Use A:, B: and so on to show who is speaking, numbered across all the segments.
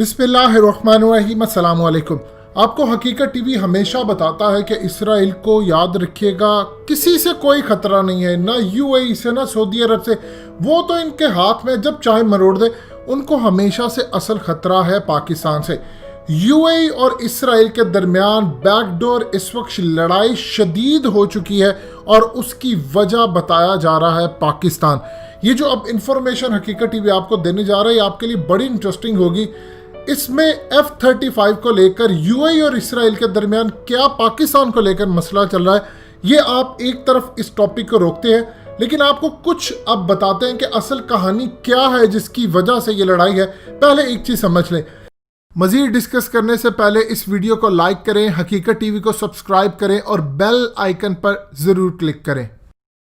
A: बिस्मिल्लाहिर्रहमानिर्रहीम, अस्सलाम वालेकुम। आपको हकीकत टीवी हमेशा बताता है कि इसराइल को याद रखिएगा, किसी से कोई खतरा नहीं है, ना यूएई से ना सऊदी अरब से। वो तो इनके हाथ में जब चाहे मरोड़ दे। उनको हमेशा से असल खतरा है पाकिस्तान से। यूएई और इसराइल के दरमियान बैकडोर इस वक्त लड़ाई शदीद हो चुकी है और उसकी वजह बताया जा रहा है पाकिस्तान। ये जो अब इंफॉर्मेशन हकीकत टीवी आपको देने जा रहा है, आपके लिए बड़ी इंटरेस्टिंग होगी। इसमें F-35 को लेकर यूएई और इसराइल के दरमियान क्या पाकिस्तान को लेकर मसला चल रहा है, ये आप एक तरफ इस टॉपिक को रोकते हैं, लेकिन आपको कुछ अब बताते हैं कि असल कहानी क्या है जिसकी वजह से ये लड़ाई है। पहले एक चीज समझ लें। मजीद डिस्कस करने से पहले इस वीडियो को लाइक करें, हकीकत टीवी को सब्सक्राइब करें और बेल आइकन पर जरूर क्लिक करें।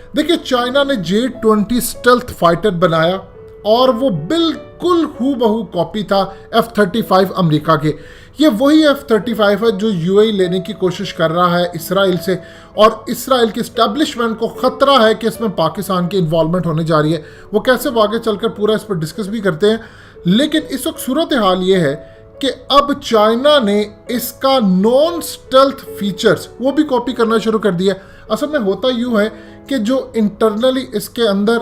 A: देखिए, चाइना ने J-20 स्टेल्थ फाइटर बनाया और वो बिल्कुल हूबहू कॉपी था F-35 अमेरिका के। ये वही F-35 है जो यूएई लेने की कोशिश कर रहा है इसराइल से, और इसराइल के इस्टेब्लिशमेंट को खतरा है कि इसमें पाकिस्तान की इन्वॉल्वमेंट होने जा रही है। वो कैसे, वो आगे चलकर पूरा इस पर डिस्कस भी करते हैं। लेकिन इस वक्त सूरत हाल ये है कि अब चाइना ने इसका नॉन स्टेल्थ फीचर्स वो भी कॉपी करना शुरू कर दिया। असल में होता यूँ है कि जो इंटरनली इसके अंदर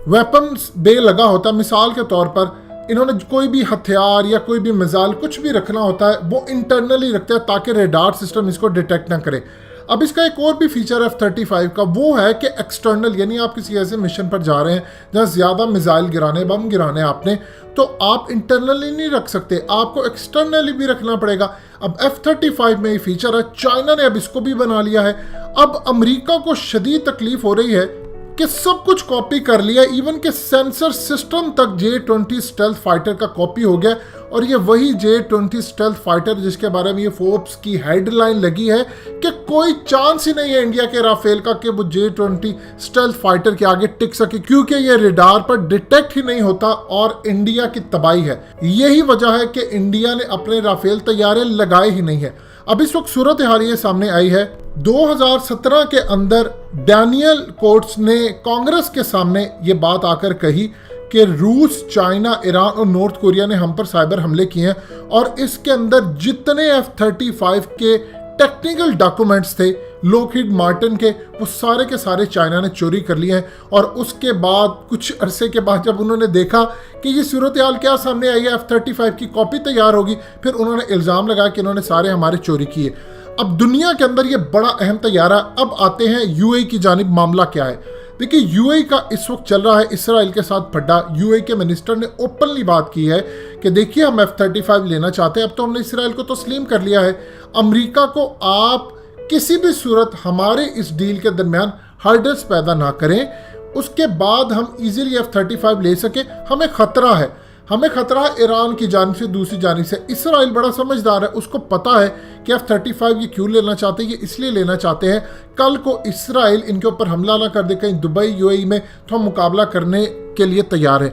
A: वेपन्स बे लगा होता है, मिसाल के तौर पर इन्होंने कोई भी हथियार या कोई भी मिसाइल कुछ भी रखना होता है, वो इंटरनली रखते हैं ताकि रेडार सिस्टम इसको डिटेक्ट ना करे। अब इसका एक और भी फीचर F-35 का वो है कि एक्सटर्नल, यानी आप किसी ऐसे मिशन पर जा रहे हैं जहाँ ज़्यादा मिसाइल गिराने, बम गिराने आपने, तो आप इंटरनली नहीं रख सकते, आपको एक्सटर्नली भी रखना पड़ेगा। अब F-35 में ये फीचर है, चाइना ने अब इसको भी बना लिया है। अब अमेरिका को शदीद तकलीफ हो रही है कि सब कुछ कॉपी कर लिया, इवन के सेंसर सिस्टम तक J-20 स्टेल्थ फाइटर का कॉपी हो गया। और ये वही J-20 स्टेल्थ फाइटर जिसके बारे में ये फोर्ब्स की हेडलाइन लगी है कि कोई चांस ही नहीं है इंडिया के राफेल का कि वो J-20 स्टेल्थ फाइटर के आगे टिक सके, क्योंकि ये रडार पर डिटेक्ट ही नहीं होता और इंडिया की तबाही है। यही वजह है कि इंडिया ने अपने राफेल तैयारे लगाए ही नहीं है। अब इस वक्त सूरत हाल ये सामने आई है, 2017 के अंदर डैनियल कोट्स ने कांग्रेस के सामने ये बात आकर कही कि रूस, चाइना, ईरान और नॉर्थ कोरिया ने हम पर साइबर हमले किए हैं और इसके अंदर जितने F-35 के टेक्निकल डॉक्यूमेंट्स थे लॉकहीड मार्टिन के, वो सारे के सारे चाइना ने चोरी कर लिए हैं। और उसके बाद कुछ अरसे के बाद जब उन्होंने देखा कि ये सूरत हाल क्या सामने आई है, F-35 की कॉपी तैयार होगी, फिर उन्होंने इल्ज़ाम लगाया कि इन्होंने सारे हमारे चोरी किए। अब दुनिया के अंदर ये बड़ा अहम तैयारा। अब आते हैं यूएई की जानिब, मामला क्या है। देखिए, यूएई का इस वक्त चल रहा है इसराइल के साथ फड्डा। यूएई के मिनिस्टर ने ओपनली बात की है कि देखिए, हम F-35 लेना चाहते हैं, अब तो हमने इसराइल को तस्लीम कर लिया है। अमेरिका को आप किसी भी सूरत हमारे इस डील के दरमियान हर्डल्स पैदा ना करें, उसके बाद हम इजीली F-35 ले सके। हमें खतरा है, हमें खतरा है ईरान की जानिब से, दूसरी जानिब से। इसराइल बड़ा समझदार है, उसको पता है कि F-35 ये क्यों लेना चाहते हैं, ये इसलिए लेना चाहते हैं कल को इसराइल इनके ऊपर हमला ना कर दे कहीं दुबई, यूएई में, तो हम मुकाबला करने के लिए तैयार है।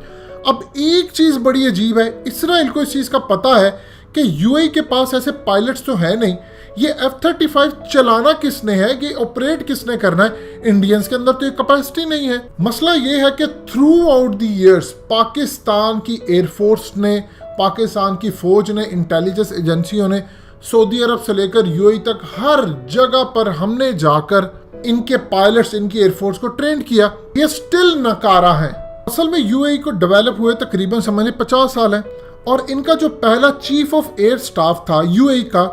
A: अब एक चीज़ बड़ी अजीब है, इसराइल को इस चीज़ का पता है कि यूएई के पास ऐसे पायलट्स तो है नहीं, ये F-35 चलाना किसने है, ये ऑपरेट किसने करना है, इंडियंस के अंदर तो ये कैपेसिटी नहीं है। मसला ये है कि through out the years Pakistan की एयरफोर्स ने, पाकिस्तान की फौज ने, इंटेलिजेंस एजेंसियों ने, सऊदी अरब से लेकर यूएई तक हर जगह पर हमने जाकर इनके पायलट्स, इनकी एयरफोर्स को ट्रेन किया। ये स्टिल नकारा है। असल में यूएई को डेवलप हुए तकरीबन समझ 50 साल है, और इनका जो पहला चीफ ऑफ एयर स्टाफ था यूएई का,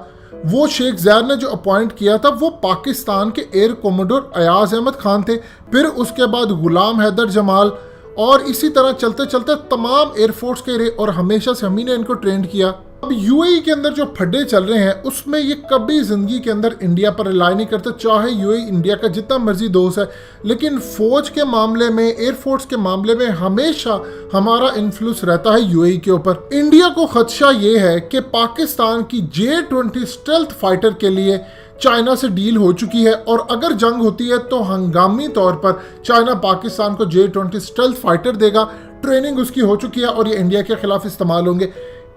A: वो शेख ज़ैद ने जो अपॉइंट किया था, वो पाकिस्तान के एयर कोमोडोर अयाज अहमद खान थे। फिर उसके बाद गुलाम हैदर जमाल, और इसी तरह चलते चलते तमाम एयरफोर्स के रहे, और हमेशा से हम ही ने इनको ट्रेंड किया। अब यूएई के अंदर जो फड्डे चल रहे हैं उसमें ये कभी ज़िंदगी के अंदर इंडिया पर रिलाई नहीं करते, चाहे यूएई इंडिया का जितना मर्जी दोस्त है, लेकिन फ़ौज के मामले में, एयरफोर्स के मामले में हमेशा हमारा इन्फ्लुएंस रहता है यूएई के ऊपर। इंडिया को खदशा ये है कि पाकिस्तान की J-20 स्टेल्थ फाइटर के लिए चाइना से डील हो चुकी है, और अगर जंग होती है तो हंगामी तौर पर चाइना पाकिस्तान को J-20 स्टेल्थ फाइटर देगा। ट्रेनिंग उसकी हो चुकी है और ये इंडिया के खिलाफ इस्तेमाल होंगे।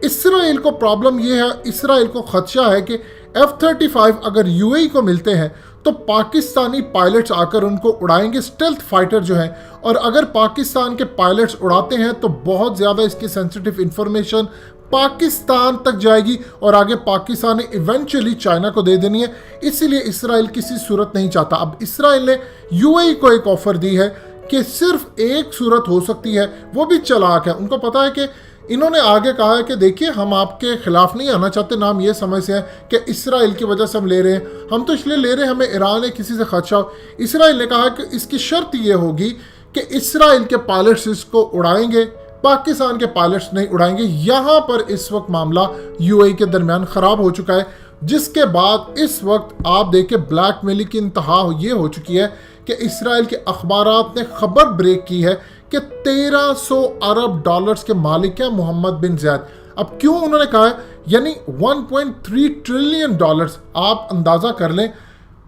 A: इसराइल को प्रॉब्लम यह है, इसराइल को खदशा है कि F-35 अगर यूएई को मिलते हैं तो पाकिस्तानी पायलट्स आकर उनको उड़ाएंगे, स्टेल्थ फाइटर जो हैं, और अगर पाकिस्तान के पायलट्स उड़ाते हैं तो बहुत ज़्यादा इसकी सेंसिटिव इंफॉर्मेशन पाकिस्तान तक जाएगी और आगे पाकिस्तान ने इवेंचुअली चाइना को दे देनी है। इसीलिए इसराइल किसी सूरत नहीं चाहता। अब इसराइल ने यूएई को एक ऑफर दी है कि सिर्फ एक सूरत हो सकती है, वो भी चालाक है। उनको पता है कि इन्होंने आगे कहा है कि देखिए हम आपके खिलाफ नहीं आना चाहते, ना हम ये समझते हैं कि इसराइल की वजह से हम ले रहे हैं, हम तो इसलिए ले रहे हैं हमें ईरान है किसी से खदशा हो। इसराइल ने कहा कि इसकी शर्त ये होगी कि इसराइल के पायलट्स इसको उड़ाएंगे, पाकिस्तान के पायलट्स नहीं उड़ाएंगे। यहाँ पर इस वक्त मामला यूएई के दरमियान ख़राब हो चुका है, जिसके बाद इस वक्त आप देखिए ब्लैकमेलिंग की इंतहा ये हो चुकी है कि इसराइल के अखबारात ने खबर ब्रेक की है कि 1300 अरब डॉलर्स के मालिक हैं मोहम्मद बिन ज़ायद। अब क्यों उन्होंने कहा है, यानी 1.3 ट्रिलियन डॉलर्स, आप अंदाज़ा कर लें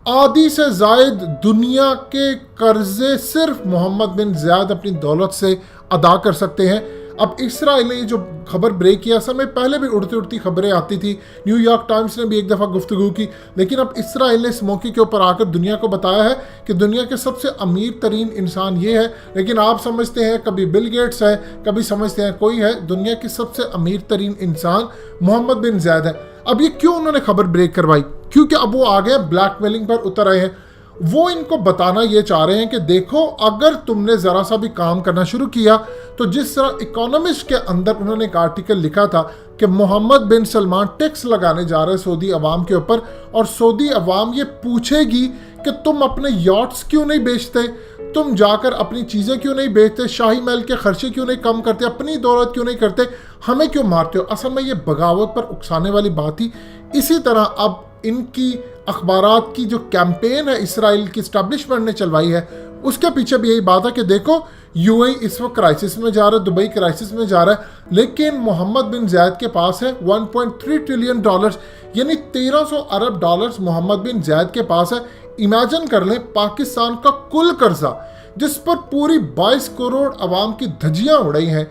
A: आधी से जायद दुनिया के कर्जे सिर्फ मोहम्मद बिन ज़ायद अपनी दौलत से अदा कर सकते हैं। अब इसराइल ने जो खबर ब्रेक किया, असल में पहले भी उड़ती उड़ती खबरें आती थी, न्यूयॉर्क टाइम्स ने भी एक दफ़ा गुफ्तगू की, लेकिन अब इसराइल ने इस मौके के ऊपर आकर दुनिया को बताया है कि दुनिया के सबसे अमीर तरीन इंसान ये है। लेकिन आप समझते हैं कभी बिल गेट्स है, कभी समझते हैं कोई है, दुनिया की सबसे अमीर तरीन इंसान मोहम्मद बिन ज़ायद है। अब ये क्यों उन्होंने खबर ब्रेक करवाई, क्योंकि अब वो आ गए ब्लैकमेलिंग पर उतर आए हैं। वो इनको बताना ये चाह रहे हैं कि देखो अगर तुमने ज़रा सा भी काम करना शुरू किया, तो जिस तरह इकोनॉमिस्ट के अंदर उन्होंने एक आर्टिकल लिखा था कि मोहम्मद बिन सलमान टैक्स लगाने जा रहे हैं सऊदी अवाम के ऊपर, और सऊदी अवाम ये पूछेगी कि तुम अपने यॉट्स क्यों नहीं बेचते, तुम जाकर अपनी चीज़ें क्यों नहीं बेचते, शाही महल के खर्चे क्यों नहीं कम करते, अपनी दौलत क्यों नहीं करते, हमें क्यों मारते हो। असल में ये बगावत पर उकसाने वाली बात थी। इसी तरह अब इनकी अखबारात की जो कैंपेन है इसराइल की इस्टेब्लिशमेंट ने चलवाई है, उसके पीछे भी यही बात है कि देखो यूएई इस वक्त क्राइसिस में जा रहा है, दुबई क्राइसिस में जा रहा है, लेकिन मोहम्मद बिन ज़ायद के पास है 1.3 ट्रिलियन डॉलर्स, यानी 1300 अरब डॉलर्स मोहम्मद बिन ज़ायद के पास है। इमेजिन कर लें पाकिस्तान का कुल कर्जा जिस पर पूरी 22 करोड़ अवाम की धज्जियां उड़ाई हैं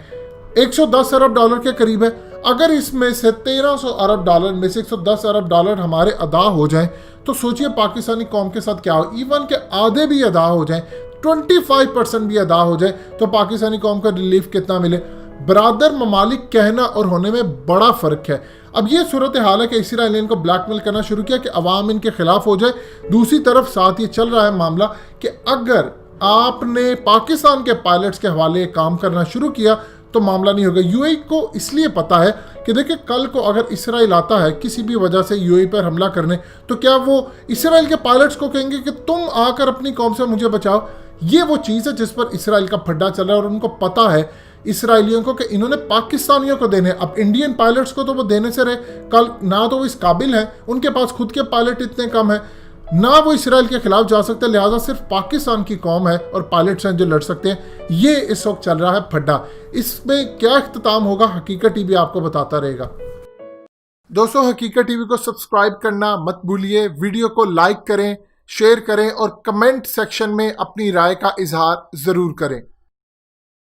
A: 110 अरब डॉलर के करीब है। अगर इसमें से 1300 अरब डॉलर में से 110 अरब डॉलर हमारे अदा हो जाएं, तो सोचिए पाकिस्तानी कौम के साथ क्या हो। इवन के आधे भी अदा हो जाएं, 25% भी अदा हो जाए, तो पाकिस्तानी कौम का रिलीफ कितना मिले। बरादर ममालिक कहना और होने में बड़ा फ़र्क है। अब ये सूरत हाल है कि इसराइल ने इनको ब्लैकमेल करना शुरू किया कि अवाम इनके खिलाफ हो जाए। दूसरी तरफ साथ ये चल रहा है मामला कि अगर आपने पाकिस्तान के पायलट्स के हवाले काम करना शुरू किया तो मामला नहीं होगा। यूएई को इसलिए पता है कि देखिए कल को अगर इसराइल आता है किसी भी वजह से यूएई पर हमला करने, तो क्या वो इसराइल के पायलट्स को कहेंगे कि तुम आकर अपनी कौम से मुझे बचाओ। ये वो चीज़ है जिस पर इसराइल का फड्डा चल रहा है और उनको पता है इसराइलियों को कि इन्होंने पाकिस्तानियों को देने। अब इंडियन पायलट्स को तो वो देने से रहे, कल ना तो वो इस काबिल हैं, उनके पास खुद के पायलट इतने कम हैं, ना वो इसराइल के खिलाफ जा सकते, लिहाजा सिर्फ पाकिस्तान की कौम है और पायलट्स हैं जो लड़ सकते हैं। ये इस वक्त चल रहा है फड्डा। इसमें क्या इख्तिताम होगा हकीकत टीवी आपको बताता रहेगा। दोस्तों हकीकत टीवी को सब्सक्राइब करना मत भूलिए, वीडियो को लाइक करें, शेयर करें और कमेंट सेक्शन में अपनी राय का इजहार ज़रूर करें।